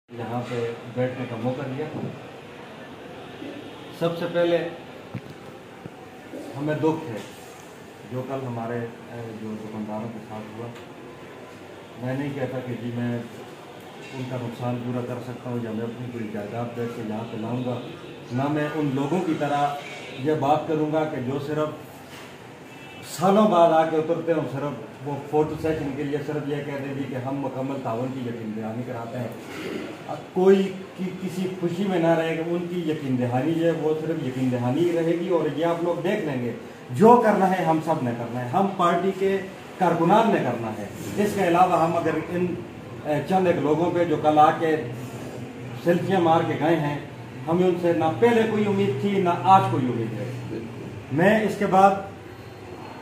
यहाँ पे बैठने का मौका दिया। सबसे पहले हमें दुख है जो कल हमारे जो दुकानदारों के साथ हुआ। मैं नहीं कहता कि जी मैं उनका नुकसान पूरा कर सकता हूँ या मैं अपनी पूरी जायदाद बैठ के यहाँ पे लाऊँगा। ना मैं उन लोगों की तरह ये बात करूँगा कि जो सिर्फ सालों बाद आके उतरते हैं और सिर्फ वो फोटो सेशन के लिए सिर्फ ये कह देंगे कि हम मुकम्मल तावन की यकीन दहानी कराते हैं। कोई किसी खुशी में ना रहेगा, उनकी यकीन दहानी जो है वो सिर्फ यकीन दहानी ही रहेगी। और ये आप लोग देख लेंगे, जो करना है हम सब ने करना है, हम पार्टी के कारकुनान ने करना है। इसके अलावा हम अगर इन चंद एक लोगों पे जो कल आके सेल्फियाँ मार के गए हैं, हमें उनसे ना पहले कोई उम्मीद थी ना आज कोई उम्मीद है। मैं इसके बाद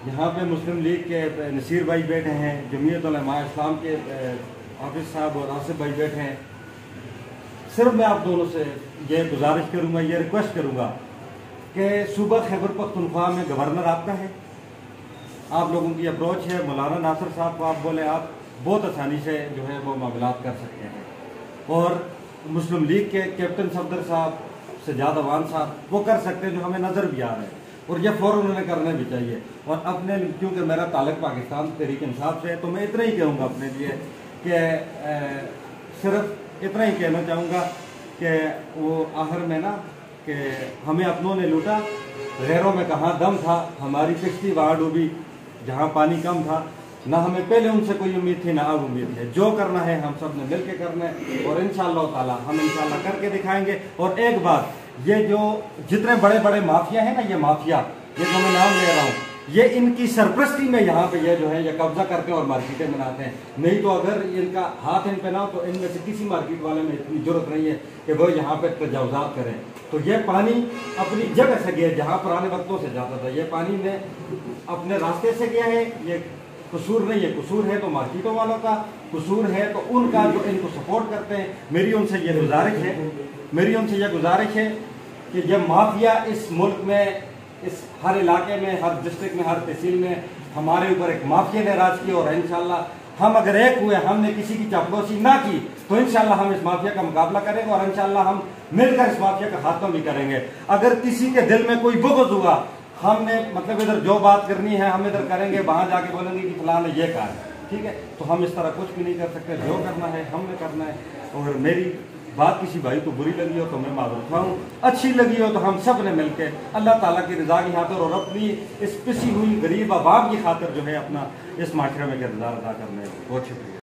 यहाँ पे मुस्लिम लीग के नसीर भाई बैठे हैं, जमीयत उलमा इस्लाम के हाफिज साहब और आसिफ भाई बैठे हैं। सिर्फ मैं आप दोनों से ये गुजारिश करूँगा, ये रिक्वेस्ट करूँगा कि सूबा खैबर पख्तूनख्वा में गवर्नर आपका है, आप लोगों की अप्रोच है। मौलाना नासिर साहब को आप बोले, आप बहुत आसानी से जो है वो मामलात कर सकते हैं। और मुस्लिम लीग के कैप्टन सफदर साहब सजाद अवान साहब वो कर सकते हैं, जो हमें नज़र भी आ रहा है और ये फ़ौरन उन्होंने करना भी चाहिए। और अपने, क्योंकि मेरा ताल्लुक पाकिस्तान तहरीक इंसाफ से है, तो मैं इतना ही कहूँगा अपने लिए कि सिर्फ इतना ही कहना चाहूँगा कि वो आखिर में ना कि हमें अपनों ने लूटा, गैरों में कहाँ दम था, हमारी किश्ती वहाँ डूबी जहाँ पानी कम था। ना हमें पहले उनसे कोई उम्मीद थी ना अब उम्मीद है। जो करना है हम सब ने मिल के करना है और इंशाअल्लाह ताला हम इंशाअल्लाह करके दिखाएंगे। और एक बात, ये जो जितने बड़े बड़े माफिया हैं ना, ये माफिया, ये जो मैं नाम ले रहा हूँ, ये इनकी सरपरस्ती में यहाँ पे ये जो है ये कब्जा करते हैं और मार्केटें बनाते हैं। नहीं तो अगर इनका हाथ इन पे ना हो तो इनमें से किसी मार्केट वाले में इतनी जरूरत नहीं है कि वो यहाँ पे तजावुज़ात करें। तो ये पानी अपनी जगह से गया, जहाँ पुराने वक्तों से जाता था, ये पानी ने अपने रास्ते से गया है। ये कसूर नहीं है, कसूर है तो मार्केटों वालों का, कसूर है तो उनका जो इनको सपोर्ट करते हैं। मेरी उनसे ये गुजारिश है कि जब माफिया इस मुल्क में, इस हर इलाके में, हर डिस्ट्रिक्ट में, हर तहसील में हमारे ऊपर एक माफिया ने राज किया और इंशाल्लाह हम अगर एक हुए, हमने किसी की चापलूसी ना की, तो इंशाल्लाह हम इस माफिया का मुकाबला करेंगे और इंशाल्लाह हम मिलकर इस माफिया का खात्मा भी करेंगे। अगर किसी के दिल में कोई बुग़्ज़ हुआ, हमने मतलब इधर जो बात करनी है हम इधर करेंगे, वहां जाके बोलेंगे कि फलां ने ये कहा है, ठीक है। तो हम इस तरह कुछ भी नहीं कर सकते, जो करना है हमने करना है। और मेरी बात किसी भाई को बुरी लगी हो तो मैं माफ़ चाहूँ, अच्छी लगी हो तो हम सब ने मिलकर अल्लाह ताला की रज़ा की खातिर और अपनी इस पिसी हुई गरीब आवाम की खातिर जो है अपना इस माशरे में किरदार अदा करना है। बहुत शुक्रिया।